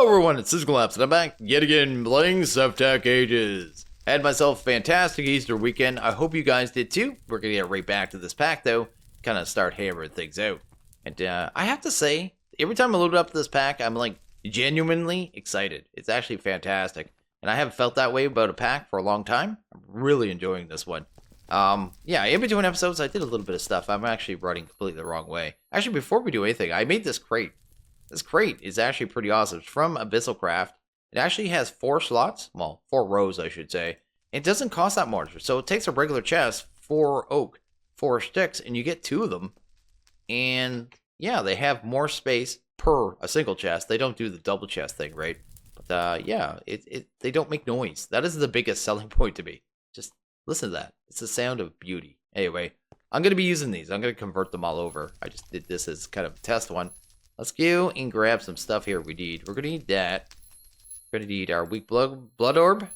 Hello everyone, it's SystemCollapse and I'm back yet again playing Sevtech Ages. Had myself a fantastic Easter weekend. I hope you guys did too. We're gonna get right back to this pack though, kind of start hammering things out. And I have to say, every time I load up this pack, I'm like genuinely excited. It's actually fantastic. And I haven't felt that way about a pack for a long time. I'm really enjoying this one. Yeah, in between episodes, I did a little bit of stuff. I'm actually running completely the wrong way. Actually, before we do anything, I made this crate. This crate is actually pretty awesome. It's from Abyssal Craft. It actually has 4 slots. Well, 4 rows, I should say. It doesn't cost that much. So it takes a regular chest, 4 oak, 4 sticks, and you get 2 of them. And yeah, they have more space per a single chest. They don't do the double chest thing, right? But yeah, they don't make noise. That is the biggest selling point to me. Just listen to that. It's the sound of beauty. Anyway, I'm going to be using these. I'm going to convert them all over. I just did this as kind of a test one. Let's go and grab some stuff here we need. We're going to need that. We're going to need our weak blood orb.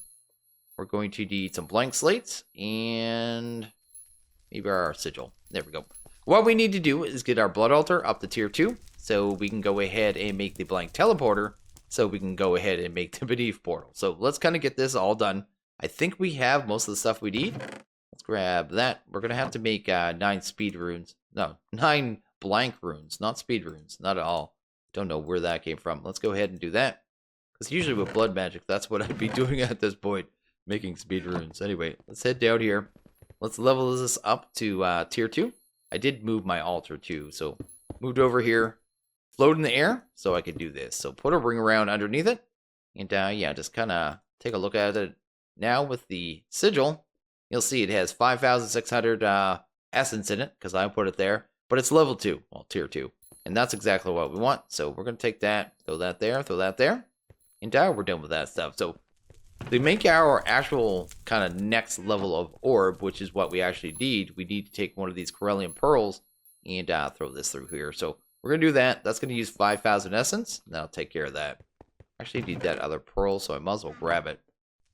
We're going to need some blank slates. And maybe our sigil. There we go. What we need to do is get our blood altar up to tier 2. So we can go ahead and make the blank teleporter. So we can go ahead and make the beneath portal. So let's kind of get this all done. I think we have most of the stuff we need. Let's grab that. We're going to have to make 9 speed runes. No, 9 blank runes, not speed runes, not at all. Don't know where that came from. Let's go ahead and do that. Because usually with blood magic, that's what I'd be doing at this point, making speed runes. Anyway, let's head down here. Let's level this up to tier 2. I did move my altar too, so moved over here. Float in the air, so I could do this. So put a ring around underneath it. And yeah, just kind of take a look at it. Now with the sigil, you'll see it has 5,600 essence in it, because I put it there. But it's level 2, well, tier 2. And that's exactly what we want. So we're going to take that, throw that there. And we're done with that stuff. So to make our actual kind of next level of orb, which is what we actually need, we need to take one of these Corellian pearls and throw this through here. So we're going to do that. That's going to use 5,000 essence. And that'll take care of that. Actually need that other pearl, so I might as well grab it.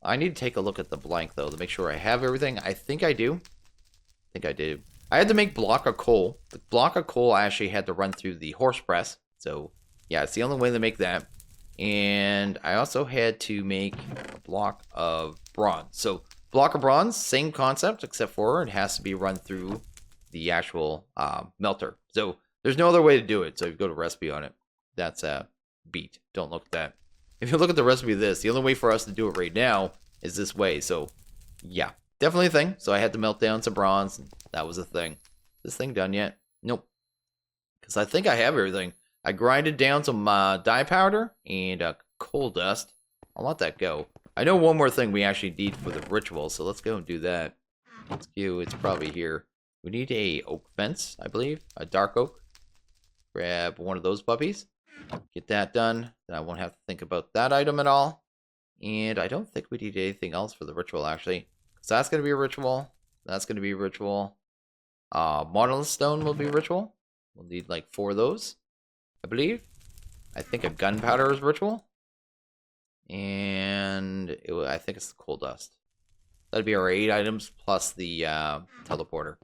I need to take a look at the blank, though, to make sure I have everything. I think I do. I think I do. I had to make block of coal. The block of coal I actually had to run through the horse press. So, yeah, it's the only way to make that. And I also had to make a block of bronze. So, block of bronze, same concept, except for it has to be run through the actual melter. So, there's no other way to do it. So, if you go to recipe on it, that's a beat. Don't look at that. If you look at the recipe of this, the only way for us to do it right now is this way. So, yeah. Definitely a thing. So I had to melt down some bronze. And that was a thing. This thing done yet? Nope. Because I think I have everything. I grinded down some dye powder and coal dust. I'll let that go. I know one more thing we actually need for the ritual. So let's go and do that. Let's go. It's probably here. We need a oak fence, I believe. A dark oak. Grab one of those puppies. Get that done. Then I won't have to think about that item at all. And I don't think we need anything else for the ritual, actually. So that's going to be a ritual. That's going to be a ritual. Monolith stone will be a ritual. We'll need like 4 of those, I believe. I think a gunpowder is ritual. And I think it's the coal dust. That'd be our 8 items plus the teleporter.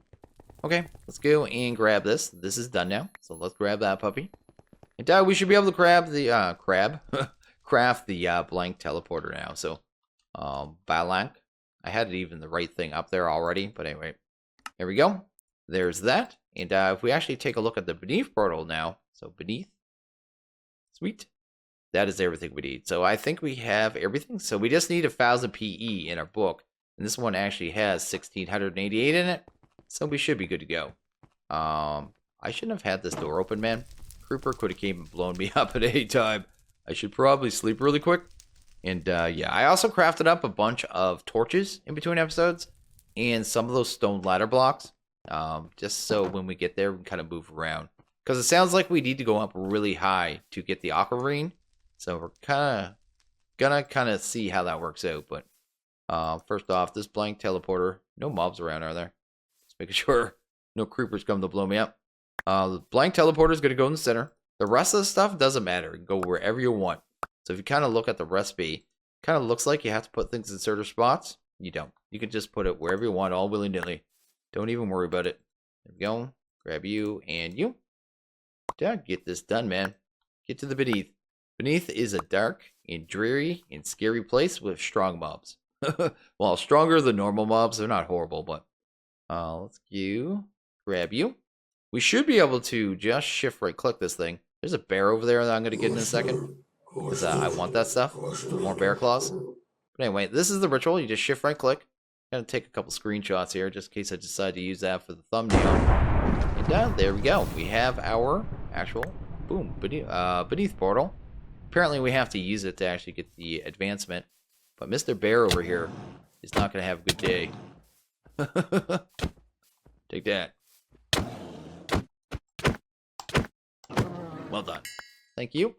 Okay, let's go and grab this. This is done now. So let's grab that puppy. And we should be able to grab the craft the blank teleporter now. So Balank. I had it even the right thing up there already, but anyway, there we go. There's that. And if we actually take a look at the beneath portal now, so beneath, sweet, that is everything we need. So I think we have everything. So we just need 1,000 PE in our book, and this one actually has 1,688 in it, so we should be good to go. I shouldn't have had this door open, man. Creeper could have came and blown me up at any time. I should probably sleep really quick. And yeah, I also crafted up a bunch of torches in between episodes and some of those stone ladder blocks. Just so when we get there, we can kind of move around. Because it sounds like we need to go up really high to get the Aquamarine. So we're gonna see how that works out. But first off, this blank teleporter. No mobs around, are there? Just making sure no creepers come to blow me up. The blank teleporter is going to go in the center. The rest of the stuff doesn't matter. You can go wherever you want. So if you kind of look at the recipe, it kind of looks like you have to put things in certain spots. You don't. You can just put it wherever you want, all willy-nilly. Don't even worry about it. There we go. Grab you and you. Yeah, get this done, man. Get to the beneath. Beneath is a dark and dreary and scary place with strong mobs. Well, stronger than normal mobs. They're not horrible, but let's grab you. We should be able to just shift right click this thing. There's a bear over there that I'm going to get in a second. Because I want that stuff. More bear claws. But anyway, this is the ritual. You just shift right click. I'm going to take a couple screenshots here just in case I decide to use that for the thumbnail. And there we go. We have our actual, boom, beneath portal. Apparently we have to use it to actually get the advancement. But Mr. Bear over here is not going to have a good day. Take that. Well done. Thank you.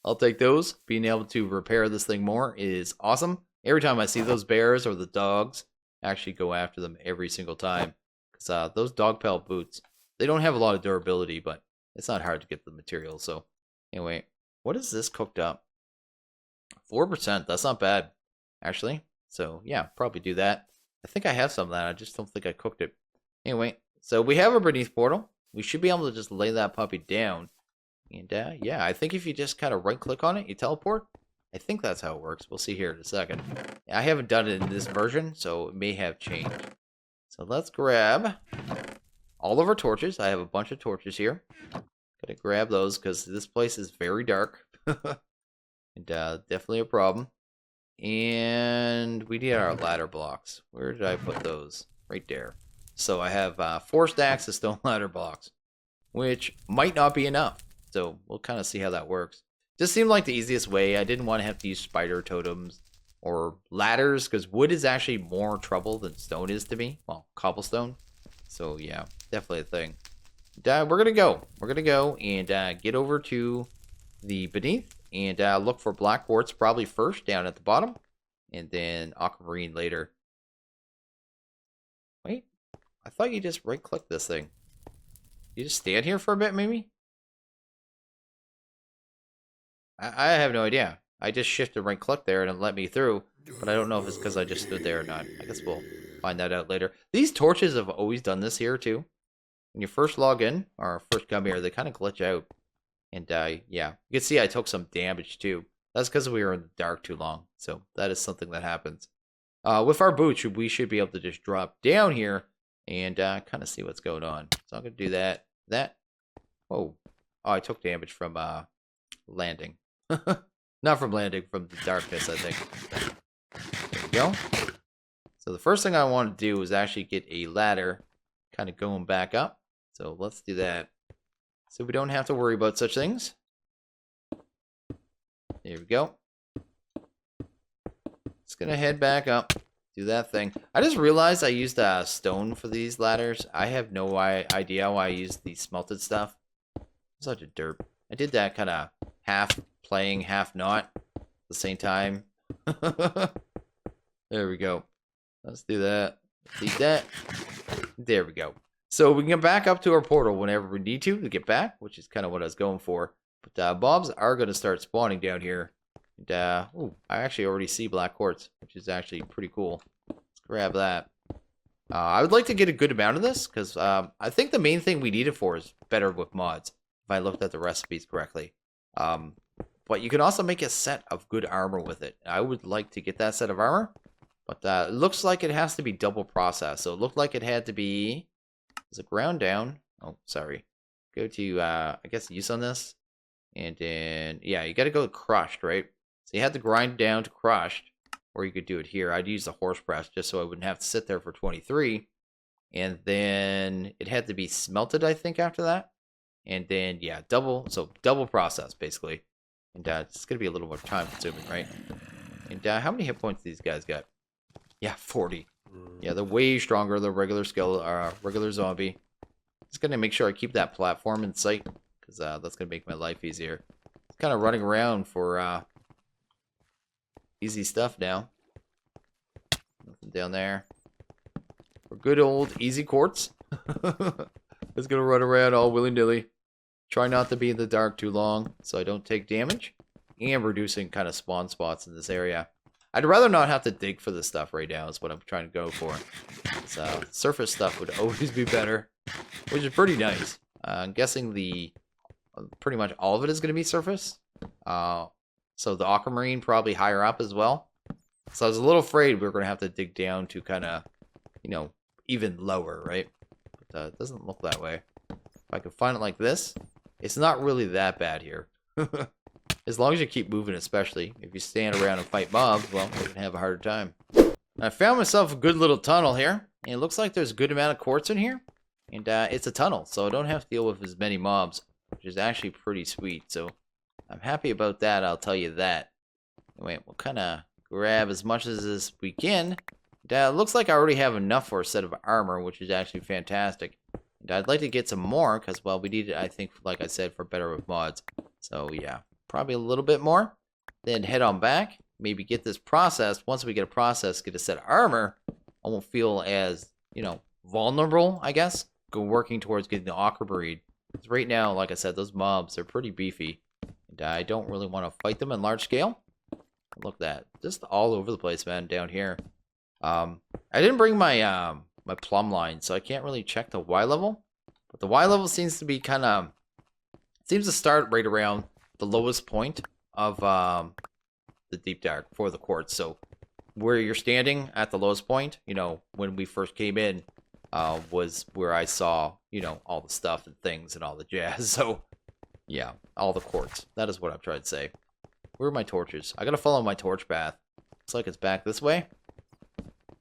I'll take those. Being able to repair this thing more is awesome. Every time I see those bears or the dogs, I actually go after them every single time. Because those dog pelt boots, they don't have a lot of durability, but it's not hard to get the material. So anyway, what is this cooked up? 4%. That's not bad, actually. So yeah, probably do that. I think I have some of that. I just don't think I cooked it. Anyway, so we have a beneath portal. We should be able to just lay that puppy down. And yeah, I think if you just kind of right click on it, you teleport. I think that's how it works. We'll see here in a second. I haven't done it in this version, so it may have changed. So let's grab all of our torches. I have a bunch of torches here. Gotta grab those because this place is very dark. And definitely a problem. And we need our ladder blocks. Where did I put those? Right there. So I have 4 stacks of stone ladder blocks, which might not be enough. So we'll kind of see how that works. Just seemed like the easiest way. I didn't want to have to use spider totems or ladders because wood is actually more trouble than stone is to me. Well, cobblestone. So yeah, definitely a thing. We're going to go. We're going to go and get over to the beneath and look for black quartz probably first down at the bottom. And then aquamarine later. Wait, I thought you just right click this thing. You just stand here for a bit maybe? I have no idea. I just shifted right click there and it let me through, but I don't know if it's because I just stood there or not. I guess we'll find that out later. These torches have always done this here too. When you first log in or first come here, they kind of glitch out. And yeah, you can see I took some damage too. That's because we were in the dark too long. So that is something that happens. With our boots, we should be able to just drop down here and kind of see what's going on. So I'm going to do that. Oh, I took damage from landing. Not from landing, from the darkness, I think. There we go. So the first thing I want to do is actually get a ladder kind of going back up. So let's do that. So we don't have to worry about such things. There we go. Just going to head back up. Do that thing. I just realized I used stone for these ladders. I have no idea why I used the smelted stuff. I'm such a derp. I did that kind of half playing, half not at the same time. There we go. Let's do that. Delete that. There we go. So we can get back up to our portal whenever we need to get back, which is kind of what I was going for. But mobs are going to start spawning down here. And, ooh, I actually already see black quartz, which is actually pretty cool. Let's grab that. I would like to get a good amount of this, because I think the main thing we need it for is better with mods, if I looked at the recipes correctly. But you can also make a set of good armor with it. I would like to get that set of armor, but it looks like it has to be double processed. So it looked like it had to be, is it ground down? Oh, sorry. Go to, I guess, use on this. And then, yeah, you got to go to crushed, right? So you had to grind down to crushed, or you could do it here. I'd use the horse press just so I wouldn't have to sit there for 23. And then it had to be smelted, I think, after that. And then, yeah, double process, basically. And it's going to be a little more time consuming, right? And how many hit points do these guys got? Yeah, 40. Yeah, they're way stronger than regular regular zombie. Just going to make sure I keep that platform in sight, because that's going to make my life easier. It's kind of running around for easy stuff now. Nothing down there. For good old easy quartz. It's going to run around all willy-nilly. Try not to be in the dark too long so I don't take damage. And reducing kind of spawn spots in this area. I'd rather not have to dig for this stuff right now is what I'm trying to go for. So surface stuff would always be better, which is pretty nice. I'm guessing pretty much all of it is going to be surface. So the Aquamarine probably higher up as well. So I was a little afraid we were going to have to dig down to kind of, you know, even lower, right? But it doesn't look that way. If I can find it like this, it's not really that bad here. As long as you keep moving, especially. If you stand around and fight mobs, well, you're going to have a harder time. I found myself a good little tunnel here. And it looks like there's a good amount of quartz in here. And it's a tunnel, so I don't have to deal with as many mobs, which is actually pretty sweet. So I'm happy about that, I'll tell you that. Anyway, we'll kind of grab as much as we can. It looks like I already have enough for a set of armor, which is actually fantastic. And I'd like to get some more, because, well, we need it, I think, like I said, for better with mods. So, yeah, probably a little bit more. Then head on back. Maybe get this processed. Once we get a process, get a set of armor, I won't feel as, you know, vulnerable, I guess. Go working towards getting the Aquamarine. Because right now, like I said, those mobs are pretty beefy. And I don't really want to fight them in large scale. Look at that. Just all over the place, man, down here. I didn't bring my my plumb line, so I can't really check the Y level. But the Y level seems to be kind of... seems to start right around the lowest point of the deep dark for the quartz. So where you're standing at the lowest point, you know, when we first came in, was where I saw, you know, all the stuff and things and all the jazz. So, yeah, all the quartz. That is what I'm trying to say. Where are my torches? I gotta follow my torch path. Looks like it's back this way.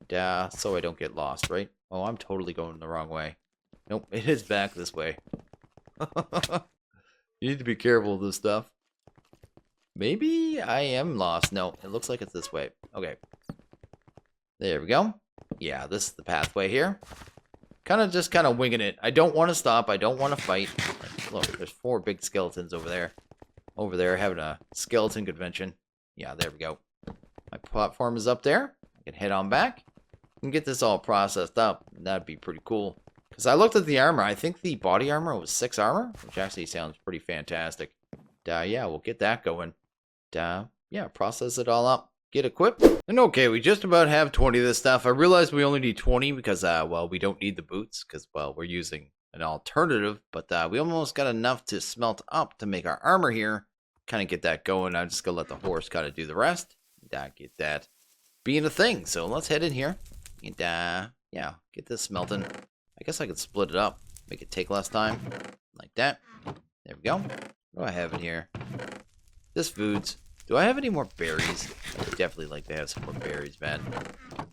So I don't get lost, right? Oh, I'm totally going the wrong way. Nope, it is back this way. You need to be careful of this stuff. Maybe I am lost. No, it looks like it's this way. Okay. There we go. Yeah, this is the pathway here. Kind of winging it. I don't want to stop. I don't want to fight. Look, there's 4 big skeletons over there. Over there having a skeleton convention. Yeah, there we go. My platform is up there. I can head on back and get this all processed up. That'd be pretty cool. Because I looked at the armor. I think the body armor was 6 armor, which actually sounds pretty fantastic. Yeah, we'll get that going. Yeah, process it all up. Get equipped. And okay, we just about have 20 of this stuff. I realized we only need 20 because, well, we don't need the boots. Because, well, we're using an alternative. But we almost got enough to smelt up to make our armor here. Kind of get that going. I'm just going to let the horse kind of do the rest. Get that being a thing. So let's head in here. And, yeah, get this smelting. I guess I could split it up. Make it take less time. Like that. There we go. What do I have in here? This foods. Do I have any more berries? I would definitely like to have some more berries, man.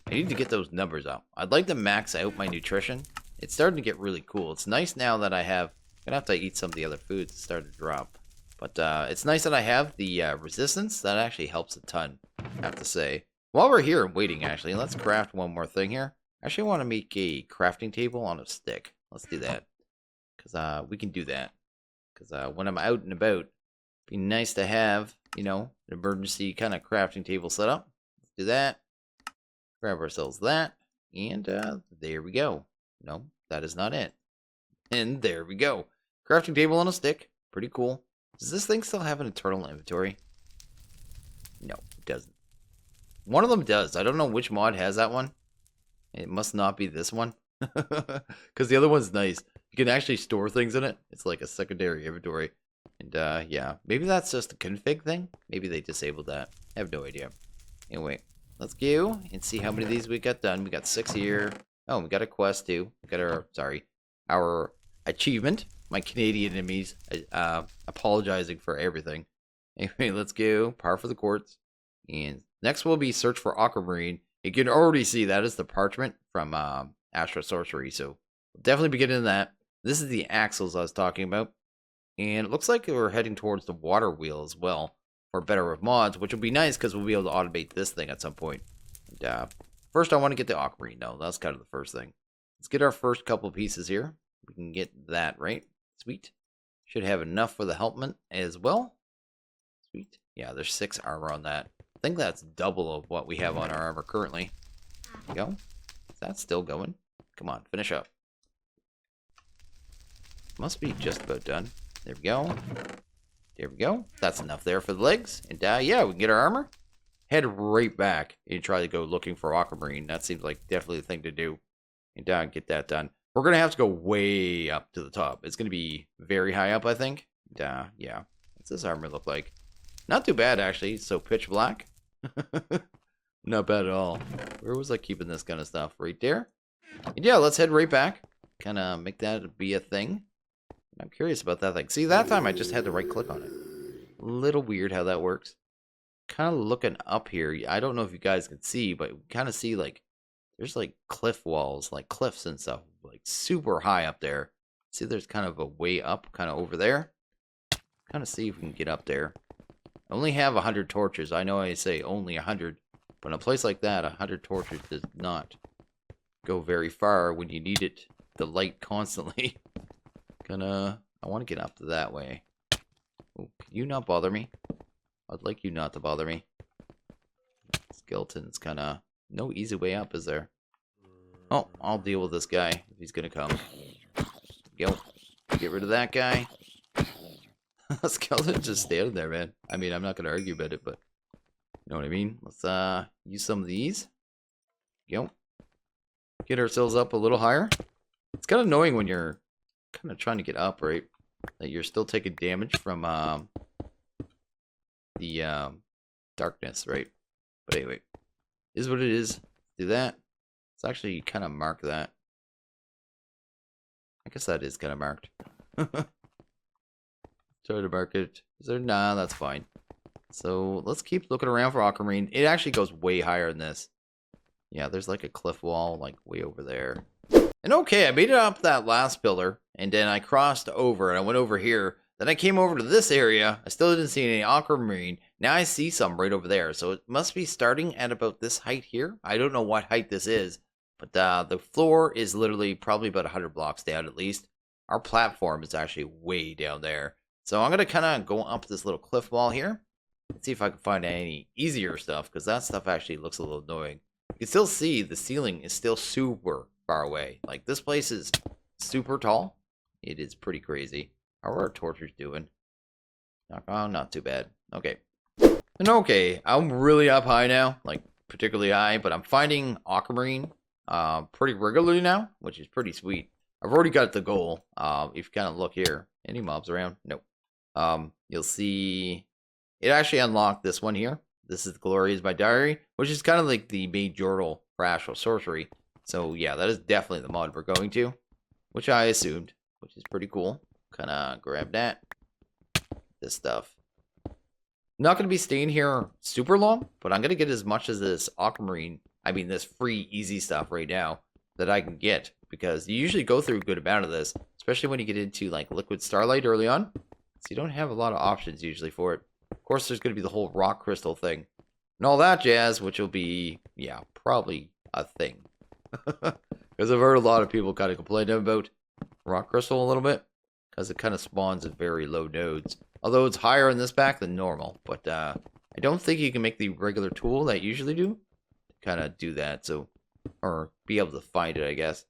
I need to get those numbers up. I'd like to max out my nutrition. It's starting to get really cool. It's nice now that I have... I'm going to have to eat some of the other foods to start to drop. But it's nice that I have the resistance. That actually helps a ton, I have to say. While we're here and waiting, actually, let's craft one more thing here. I actually want to make a crafting table on a stick. Let's do that. Because we can do that. Because when I'm out and about, it'd be nice to have, you know, an emergency kind of crafting table set up. Let's do that. Grab ourselves that. And there we go. No, that is not it. And there we go. Crafting table on a stick. Pretty cool. Does this thing still have an internal inventory? No, it doesn't. One of them does. I don't know which mod has that one. It must not be this one. Because the other one's nice. You can actually store things in it. It's like a secondary inventory. And yeah, maybe that's just a config thing. Maybe they disabled that. I have no idea. Anyway, let's go and see how many of these we got done. We got 6 here. Oh, we got a quest too. We got our achievement. My Canadian enemies apologizing for everything. Anyway, let's go. Par for the quartz. And next will be search for Aquamarine. You can already see that is the parchment from Astro Sorcery. So we'll definitely be getting into that. This is the axles I was talking about. And it looks like we're heading towards the Waterwheel as well. For better with mods, which will be nice because we'll be able to automate this thing at some point. And, first, I want to get the Aquamarine, though. That's kind of the first thing. Let's get our first couple pieces here. We can get that, right? Sweet. Should have enough for the helmet as well. Sweet. Yeah, there's 6 armor on that. I think that's double of what we have on our armor currently. There we go. Is that still going? Come on, finish up. Must be just about done. There we go. There we go. That's enough there for the legs. And yeah, we can get our armor. Head right back and try to go looking for Aquamarine. That seems like definitely the thing to do. And get that done. We're going to have to go way up to the top. It's going to be very high up, I think. Yeah. What's this armor look like? Not too bad, actually. So pitch black. Not bad at all. Where was I keeping this kind of stuff? Right there? And yeah, let's head right back. Kind of make that be a thing. I'm curious about that thing. See, that time I just had to right click on it. A little weird how that works. Kind of looking up here. I don't know if you guys can see, but we kind of see like there's like cliff walls, like cliffs and stuff, like super high up there. See, there's kind of a way up, kind of over there. Kind of see if we can get up there. I only have 100 torches. I know I say only 100, but in a place like that, 100 torches does not go very far when you need it, the light constantly. I want to get up that way. Oh, can you not bother me? I'd like you not to bother me. Skeleton's kind of no easy way up, is there? Oh, I'll deal with this guy if he's gonna come. Go. Get rid of that guy. Skeleton's just standing there, man. I mean, I'm not gonna argue about it, but you know what I mean? Let's use some of these. Go. Get ourselves up a little higher. It's kind of annoying when you're kind of trying to get up, right? That you're still taking damage from the darkness, right? But anyway, is what it is. Do that. Let's actually kind of mark that. I guess that is kind of marked. Try to mark it. Is there? Nah, that's fine. So let's keep looking around for Aquamarine. It actually goes way higher than this. Yeah, there's like a cliff wall like way over there. And okay, I made it up that last pillar, and then I crossed over, and I went over here. Then I came over to this area. I still didn't see any Aquamarine. Now I see some right over there. So it must be starting at about this height here. I don't know what height this is, but the floor is literally probably about 100 blocks down at least. Our platform is actually way down there. So I'm going to kind of go up this little cliff wall here. Let's see if I can find any easier stuff, because that stuff actually looks a little annoying. You can still see the ceiling is still super far away. Like, this place is super tall. It is pretty crazy. How are our torches doing? Oh, not too bad. Okay. And okay, I'm really up high now, like particularly high, but I'm finding Aquamarine pretty regularly now, which is pretty sweet. I've already got the goal. If you kind of look here, any mobs around? Nope. You'll see it actually unlocked this one here. This is Glory is my diary, which is kind of like the majortal for Astral Sorcery. So yeah, that is definitely the mod we're going to, which I assumed, which is pretty cool. Kind of grab that. This stuff. Not going to be staying here super long, but I'm going to get as much as this Aquamarine, I mean this free easy stuff right now that I can get, because you usually go through a good amount of this, especially when you get into like Liquid Starlight early on. So you don't have a lot of options usually for it. Of course, there's going to be the whole rock crystal thing and all that jazz, which will be, yeah, probably a thing. Because I've heard a lot of people kind of complain about rock crystal a little bit, because it kind of spawns at very low nodes. Although it's higher in this pack than normal. But I don't think you can make the regular tool that you usually do to kind of do that. So, or be able to find it, I guess.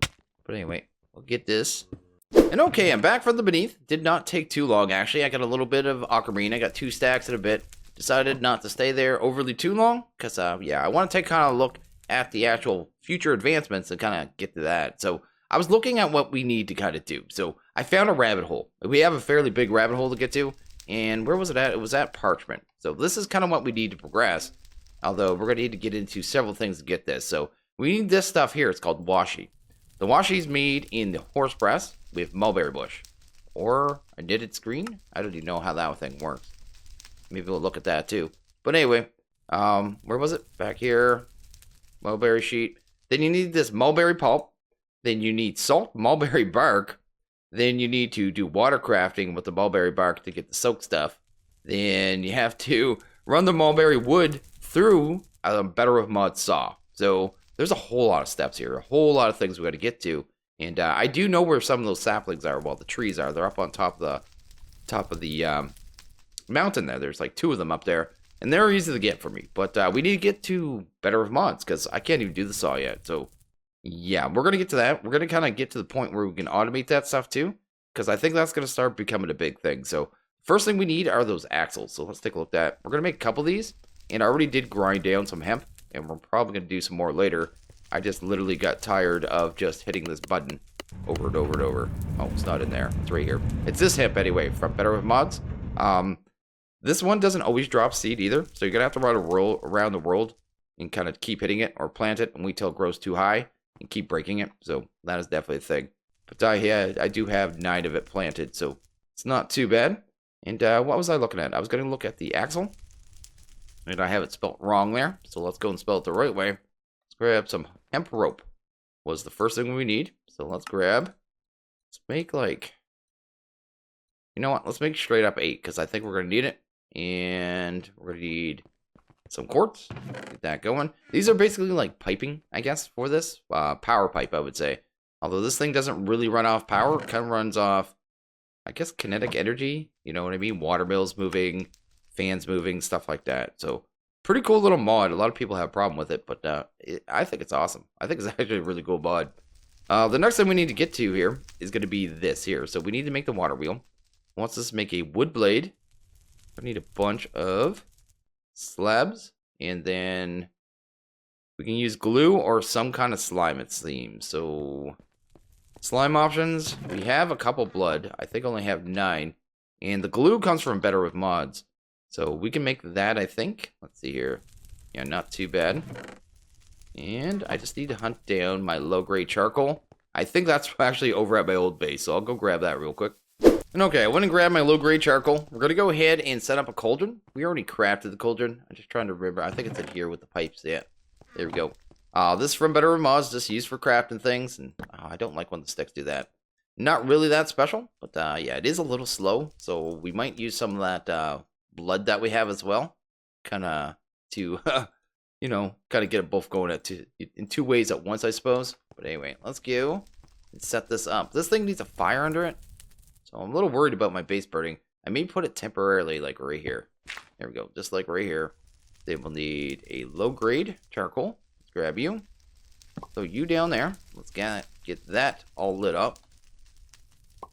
But anyway, we'll get this. And okay, I'm back from the beneath. Did not take too long, actually. I got a little bit of Aquamarine. I got 2 stacks in a bit. Decided not to stay there overly too long. Because, yeah, I want to take kind of a look at the actual future advancements and kind of get to that. So, I was looking at what we need to kind of do. So, I found a rabbit hole. We have a fairly big rabbit hole to get to. And where was it at? It was at Parchment. So, this is kind of what we need to progress. Although, we're going to need to get into several things to get this. So, we need this stuff here. It's called washi. The washi is made in the horse breast with mulberry bush. Or a knitted screen. I don't even know how that thing works. Maybe we'll look at that too. But anyway, where was it? Back here. Mulberry sheet. Then you need this mulberry pulp. Then you need salt mulberry bark. Then you need to do water crafting with the mulberry bark to get the soak stuff. Then you have to run the mulberry wood through a Better of Mud saw. So there's a whole lot of steps here. A whole lot of things we got to get to. And I do know where some of those saplings are. Well, the trees are. They're up on top of the mountain there. There's like 2 of them up there. And they're easy to get for me. But we need to get to Better of Mods, because I can't even do the saw yet. So yeah, we're going to get to that. We're going to kind of get to the point where we can automate that stuff too, because I think that's going to start becoming a big thing. So first thing we need are those axles. So let's take a look at that. We're going to make a couple of these. And I already did grind down some hemp. And we're probably going to do some more later. I just literally got tired of just hitting this button over and over and over. Oh, it's not in there. It's right here. It's this hemp anyway from Better with Mods. This one doesn't always drop seed either, so you're going to have to run around the world and kind of keep hitting it or plant it and wait till it grows too high and keep breaking it. So that is definitely a thing. But I do have 9 of it planted, so it's not too bad. And what was I looking at? I was going to look at the axle. And I have it spelled wrong there, so let's go and spell it the right way. Let's grab some hemp rope. Was the first thing we need. So let's make like, you know what? Let's make straight up 8, because I think we're going to need it. And we're going to need some quartz. Get that going. These are basically like piping, I guess, for this. Power pipe, I would say. Although this thing doesn't really run off power. It kind of runs off, I guess, kinetic energy. You know what I mean? Water mills moving, fans moving, stuff like that. So, pretty cool little mod. A lot of people have a problem with it, but I think it's awesome. I think it's actually a really cool mod. The next thing we need to get to here is going to be this here. So, we need to make the water wheel. Wants us to make a wood blade. We need a bunch of slabs, and then we can use glue or some kind of slime, it seems. So, slime options, we have a couple blood. I think I only have 9. And the glue comes from Better with Mods. So, we can make that, I think. Let's see here. Yeah, not too bad. And I just need to hunt down my low-grade charcoal. I think that's actually over at my old base, so I'll go grab that real quick. And okay, I went and grabbed my low-grade charcoal. We're going to go ahead and set up a cauldron. We already crafted the cauldron. I'm just trying to remember. I think it's in here with the pipes. Yeah, there we go. This is from Better with Mods, just used for crafting things. And I don't like when the sticks do that. Not really that special, but yeah, it is a little slow. So we might use some of that blood that we have as well. Kind of to, you know, kind of get it both going in 2 ways at once, I suppose. But anyway, let's go and set this up. This thing needs a fire under it. So I'm a little worried about my base burning. I may put it temporarily, like right here. There we go, just like right here. Then we'll need a low-grade charcoal. Let's grab you. Throw you down there. Let's get that all lit up.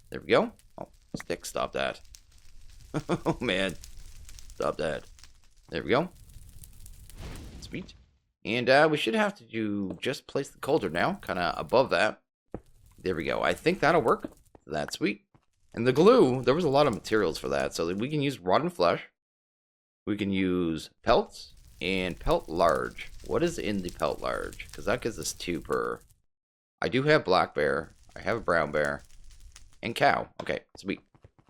There we go. Oh, stick, stop that. Oh, man. Stop that. There we go. Sweet. And we should have to just place the cauldron now, kind of above that. There we go. I think that'll work. That's sweet. And the glue, there was a lot of materials for that. So that we can use rotten flesh. We can use pelts and pelt large. What is in the pelt large? Because that gives us 2 per. I do have black bear. I have a brown bear. And cow. Okay, sweet.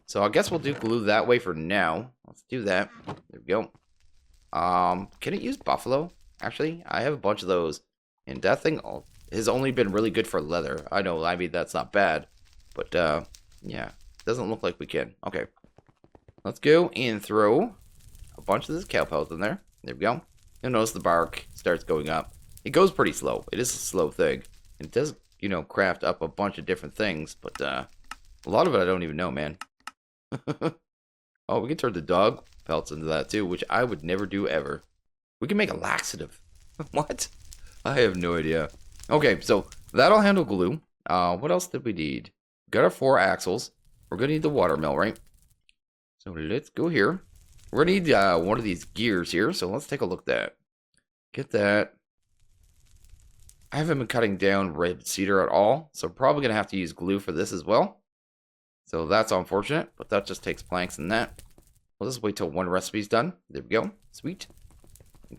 So I guess we'll do glue that way for now. Let's do that. There we go. Can it use buffalo? Actually, I have a bunch of those. And that thing has only been really good for leather. I know, I mean, that's not bad. But, yeah. Doesn't look like we can. Okay. Let's go and throw a bunch of this cow pelt in there. There we go. You'll notice the bark starts going up. It goes pretty slow. It is a slow thing. It does, you know, craft up a bunch of different things. But, a lot of it I don't even know, man. Oh, we can turn the dog pelts into that too, which I would never do ever. We can make a laxative. What? I have no idea. Okay, so that'll handle glue. What else did we need? Got our 4 axles. We're going to need the water mill, right? So let's go here. We're going to need one of these gears here. So let's take a look at that. Get that. I haven't been cutting down red cedar at all. So probably going to have to use glue for this as well. So that's unfortunate. But that just takes planks and that. We'll just wait till 1 recipe's done. There we go. Sweet.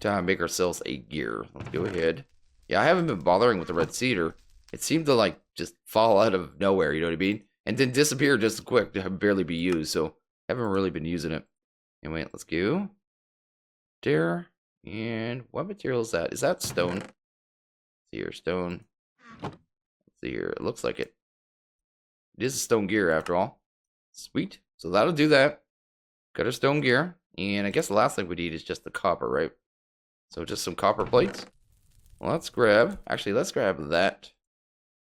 Time to make ourselves a gear. Let's go ahead. Yeah, I haven't been bothering with the red cedar. It seemed to like just fall out of nowhere, you know what I mean? And then disappear just quick to barely be used. So I haven't really been using it. Anyway, let's go. There. And what material is that? Is that stone? Let's see here, stone. Let's see here. It looks like it. It is a stone gear after all. Sweet. So that'll do that. Got our stone gear. And I guess the last thing we need is just the copper, right? So just some copper plates. Well, let's grab that.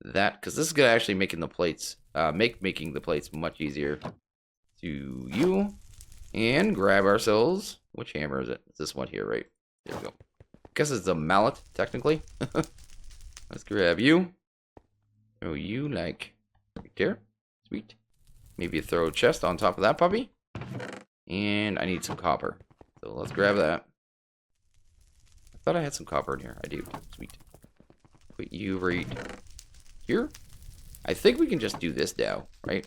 Because this is gonna actually making the plates making the plates much easier. To you. And grab ourselves, which hammer is it? It's this one here, right? There we go. I guess it's a mallet, technically. Let's grab you. Throw you like right there. Sweet. Maybe throw a chest on top of that puppy. And I need some copper. So let's grab that. I thought I had some copper in here. I do. Sweet. Put you right here. I think we can just do this now, right?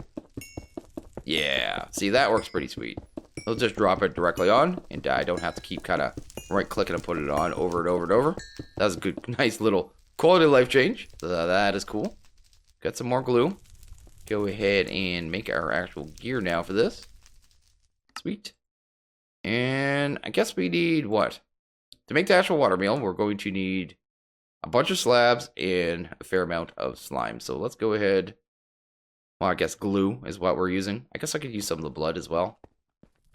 Yeah. See, that works pretty sweet. It'll just drop it directly on, and I don't have to keep kind of right-clicking and putting it on over and over and over. That was a good, nice little quality of life change. So that is cool. Got some more glue. Go ahead and make our actual gear now for this. Sweet. And I guess we need what? To make the actual waterwheel, we're going to need a bunch of slabs and a fair amount of slime. So let's go ahead. Well, I guess glue is what we're using. I guess I could use some of the blood as well.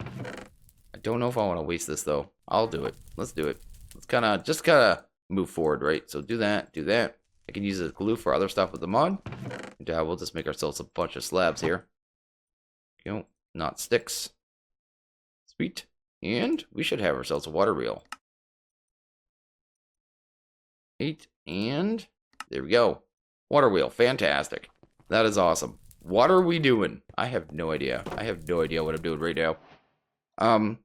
I don't know if I want to waste this though. I'll do it. Let's do it. Let's just kind of move forward, right? So do that, do that. I can use the glue for other stuff with the mod. And we'll just make ourselves a bunch of slabs here. You know, not sticks. Sweet. And we should have ourselves a water wheel. 8, and there we go. Water wheel, fantastic. That is awesome. What are we doing? I have no idea. I have no idea what I'm doing right now.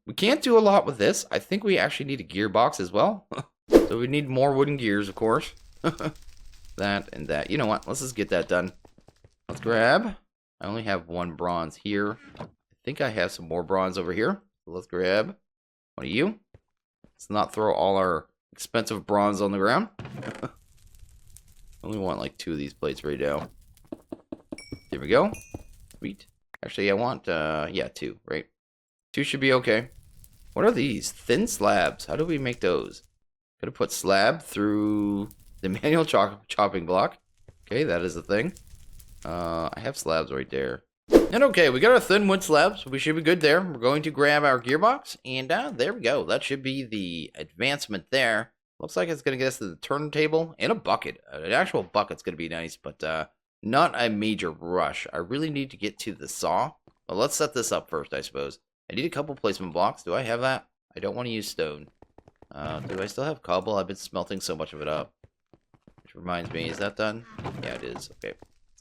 We can't do a lot with this. I think we actually need a gearbox as well. So we need more wooden gears, of course. That and that. You know what? Let's just get that done. Let's grab. I only have 1 bronze here. I think I have some more bronze over here. So let's grab one of you. Let's not throw all our expensive bronze on the ground. I only want like 2 of these plates right now. There we go. Sweet. Actually, I want, yeah, 2, right? 2 should be okay. What are these? Thin slabs. How do we make those? Gotta put slab through the manual chopping block. Okay, that is the thing. I have slabs right there. And okay, we got our thin wood slabs. We should be good there. We're going to grab our gearbox, and there we go. That should be the advancement there. Looks like it's going to get us to the turntable and a bucket. An actual bucket's going to be nice, but not a major rush. I really need to get to the saw. Well, let's set this up first, I suppose. I need a couple placement blocks. Do I have that? I don't want to use stone. Do I still have cobble? I've been smelting so much of it up. Which reminds me, is that done? Yeah, it is. Okay.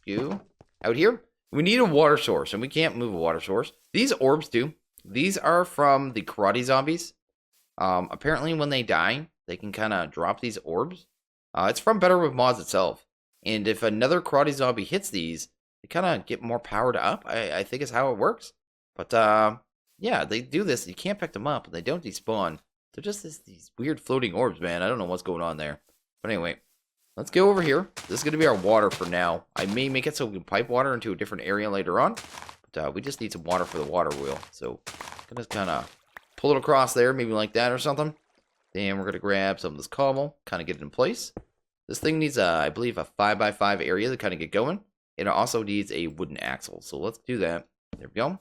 You out here? We need a water source, and we can't move a water source. These orbs do. These are from the karate zombies. Apparently, when they die, they can kind of drop these orbs. It's from Better With Mods itself. And if another karate zombie hits these, they kind of get more powered up. I think is how it works. But, yeah, they do this. You can't pick them up, and they don't despawn. They're just these weird floating orbs, man. I don't know what's going on there. But anyway, let's go over here. This is going to be our water for now. I may make it so we can pipe water into a different area later on. But we just need some water for the water wheel. So I'm going to kind of pull it across there, maybe like that or something. Then we're going to grab some of this cobble, kind of get it in place. This thing needs, I believe, a 5x5 area to kind of get going. And it also needs a wooden axle. So let's do that. There we go.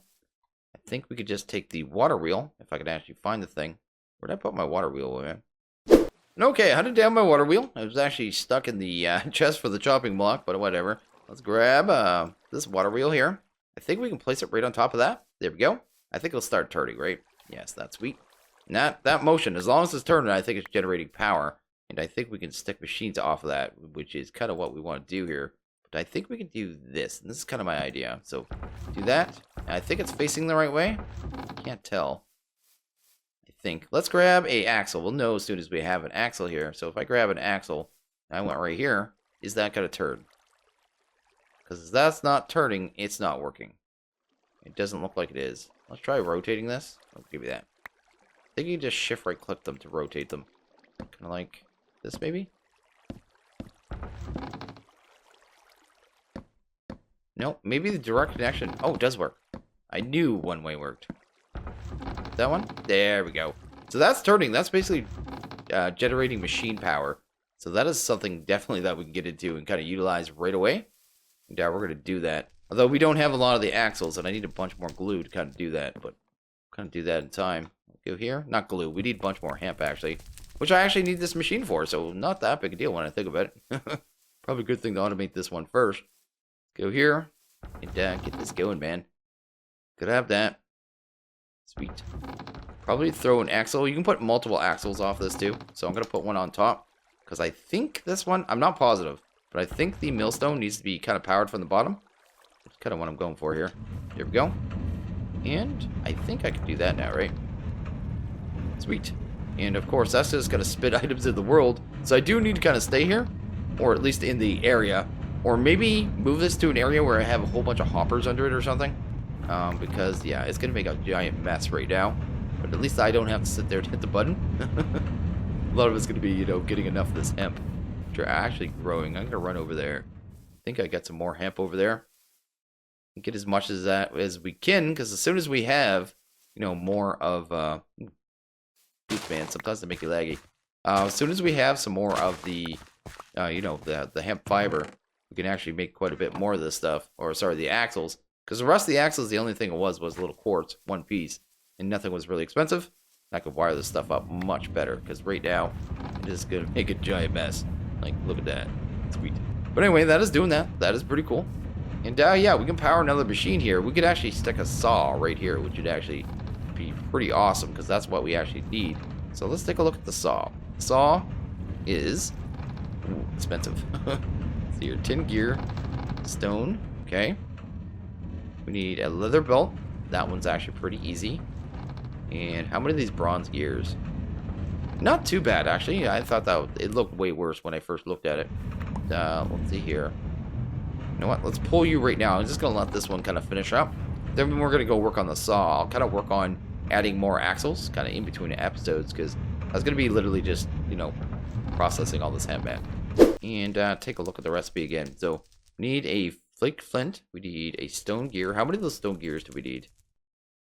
I think we could just take the water wheel, if I could actually find the thing. Where'd I put my water wheel, man? Okay, I hunted down my water wheel. I was actually stuck in the chest for the chopping block, but whatever. Let's grab this water wheel here. I think we can place it right on top of that. There we go. I think it'll start turning, right? Yes, that's sweet. And that motion, as long as it's turning, I think it's generating power. And I think we can stick machines off of that, which is kind of what we want to do here. But I think we can do this, and this is kind of my idea. So, do that. And I think it's facing the right way. Can't tell. Think. Let's grab a axle. We'll know as soon as we have an axle here. So if I grab an axle, and I went right here, is that going to turn? Because if that's not turning, it's not working. It doesn't look like it is. Let's try rotating this. I'll give you that. I think you can just shift right click them to rotate them. Kind of like this maybe? No, maybe the direct connection. Oh, it does work. I knew one way worked. That one? There we go. So that's turning. That's basically generating machine power. So that is something definitely that we can get into and kind of utilize right away. And we're going to do that. Although we don't have a lot of the axles, and I need a bunch more glue to kind of do that. But we'll kind of do that in time. Go here. Not glue. We need a bunch more hemp, actually. Which I actually need this machine for. So not that big a deal when I think about it. Probably a good thing to automate this one first. Go here. And get this going, man. Could have that. Sweet. Probably throw an axle. You can put multiple axles off this too. So I'm going to put one on top. Because I think this one, I'm not positive. But I think the millstone needs to be kind of powered from the bottom. That's kind of what I'm going for here. There we go. And I think I can do that now, right? Sweet. And of course, that's just going to spit items in the world. So I do need to kind of stay here. Or at least in the area. Or maybe move this to an area where I have a whole bunch of hoppers under it or something. Because, yeah, it's going to make a giant mess right now. But at least I don't have to sit there to hit the button. A lot of it's going to be, you know, getting enough of this hemp. Which are actually growing. I'm going to run over there. I think I got some more hemp over there. Get as much as that as we can, because as soon as we have, you know, more of, oops, man, sometimes they make you laggy. As soon as we have some more of the, you know, the hemp fiber, we can actually make quite a bit more of this stuff. Or, sorry, the axles. Because the rest of the axles, the only thing it was a little quartz, one piece. And nothing was really expensive. I could wire this stuff up much better, because right now, it is going to make a giant mess. Like, look at that. Sweet. But anyway, that is doing that. That is pretty cool. And, yeah, we can power another machine here. We could actually stick a saw right here, which would actually be pretty awesome, because that's what we actually need. So let's take a look at the saw. The saw is expensive. So your tin gear, stone, okay. We need a leather belt. That one's actually pretty easy. And how many of these bronze gears? Not too bad, actually. I thought that it looked way worse when I first looked at it. Let's see here. You know what? Let's pull you right now. I'm just going to let this one kind of finish up. Then we're going to go work on the saw. I'll kind of work on adding more axles kind of in between the episodes, because I was going to be literally just, you know, processing all this hemp, man. And take a look at the recipe again. So we need a flake flint. We need a stone gear. How many of those stone gears do we need?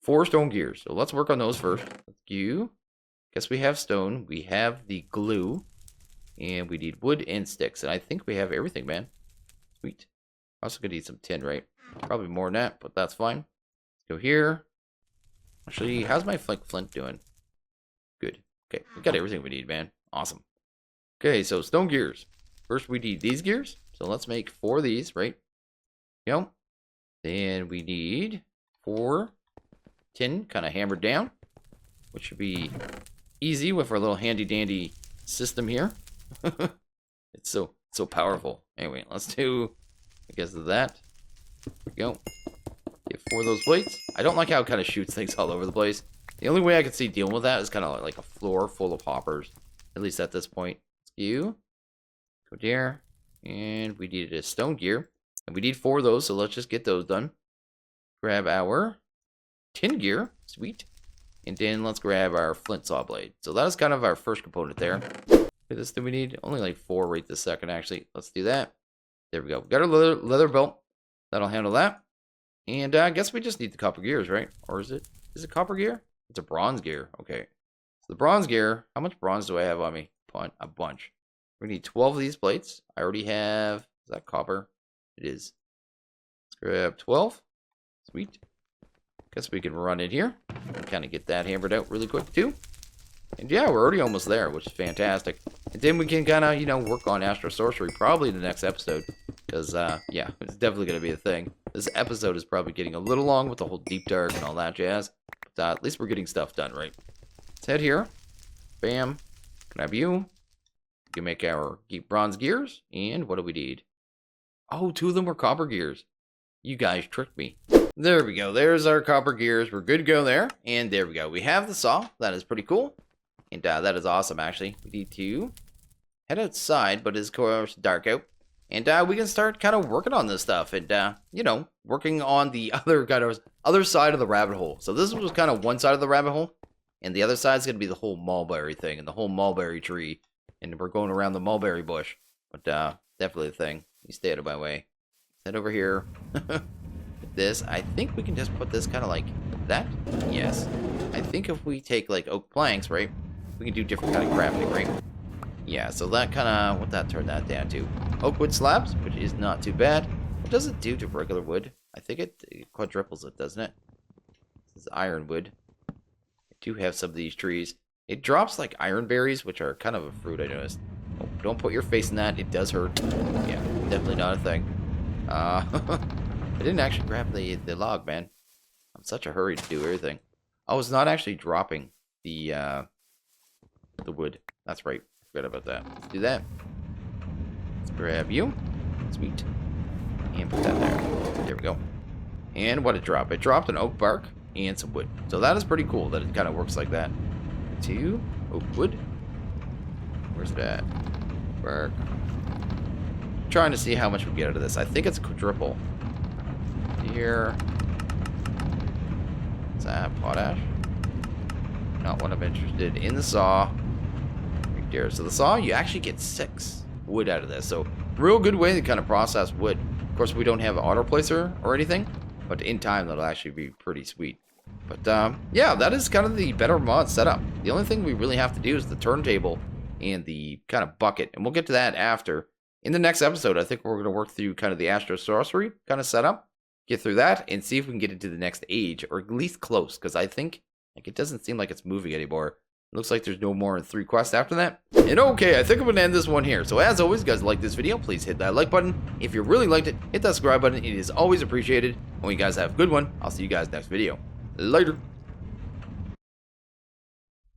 4 stone gears. So let's work on those first. Guess we have stone. We have the glue. And we need wood and sticks. And I think we have everything, man. Sweet. Also gonna need some tin, right? Probably more than that, but that's fine. Let's go here. Actually, how's my flake flint doing? Good. Okay, we got everything we need, man. Awesome. Okay, so stone gears. First, we need these gears. So let's make 4 of these, right? Yep. Then we need 4 tin, kind of hammered down, which should be easy with our little handy dandy system here. It's so powerful. Anyway, let's do, I guess, that. There we go. Get 4 of those plates. I don't like how it kind of shoots things all over the place. The only way I could see dealing with that is kind of like a floor full of hoppers. At least at this point. You go there, and we needed a stone gear, and we need 4 of those. So let's just get those done. Grab our tin gear, sweet, and then let's grab our flint saw blade. So that is kind of our first component there. Okay, this thing we need only like 4 right this second. Actually, let's do that. There we go. We got our leather belt. That'll handle that. And I guess we just need the copper gears, right? Or is it copper gear? It's a bronze gear. Okay. So the bronze gear, how much bronze do I have on me? A bunch. We need 12 of these plates. I already have, is that copper? It is. Let's grab 12. Sweet. Guess we can run in here and kind of get that hammered out really quick too. And yeah, we're already almost there, which is fantastic. And then we can kind of, you know, work on Astro Sorcery probably in the next episode. Because, yeah, it's definitely going to be a thing. This episode is probably getting a little long with the whole Deep Dark and all that jazz. But at least we're getting stuff done, right? Let's head here. Bam. Grab you. We can make our bronze gears. And what do we need? Oh, 2 of them were copper gears. You guys tricked me. There we go. There's our copper gears. We're good to go there. And there we go. We have the saw. That is pretty cool. And that is awesome, actually. We need to head outside, but it's, of course, dark out. And we can start kind of working on this stuff. And, you know, working on the other side of the rabbit hole. So this was kind of one side of the rabbit hole. And the other side is going to be the whole mulberry thing and the whole mulberry tree. And we're going around the mulberry bush. But definitely a thing. You stay out of my way. Head over here. This, I think we can just put this kind of like that. Yes. I think if we take like oak planks, right, we can do different kind of crafting, right? Yeah, so that kind of, what that turned that down to? Oak wood slabs, which is not too bad. What does it do to regular wood? I think it quadruples it, doesn't it? This is ironwood. I do have some of these trees. It drops like iron berries, which are kind of a fruit, I noticed. Oh, don't put your face in that. It does hurt. Yeah, definitely not a thing. I didn't actually grab the log, man. I'm in such a hurry to do everything. I was not actually dropping the wood. That's right. Forgot about that. Let's do that. Let's grab you. Sweet. And put that there. There we go. And what it dropped? It dropped an oak bark and some wood. So that is pretty cool that it kind of works like that. 2 oak wood. Where's it at? Bark. Trying to see how much we get out of this. I think it's a quadruple. Here. What's that? Potash? Not what I'm interested in. The saw. Right there. So the saw, you actually get 6 wood out of this. So real good way to kind of process wood. Of course, we don't have an auto placer or anything, but in time that'll actually be pretty sweet. But yeah, that is kind of the better mod setup. The only thing we really have to do is the turntable and the kind of bucket, and we'll get to that after. In the next episode, I think we're going to work through kind of the Astro Sorcery kind of setup, get through that, and see if we can get into the next age, or at least close, because I think like it doesn't seem like it's moving anymore. It looks like there's no more than 3 quests after that. And okay, I think I'm going to end this one here. So as always, guys, like this video, please hit that like button. If you really liked it, hit that subscribe button. It is always appreciated. And when you guys have a good one, I'll see you guys next video. Later.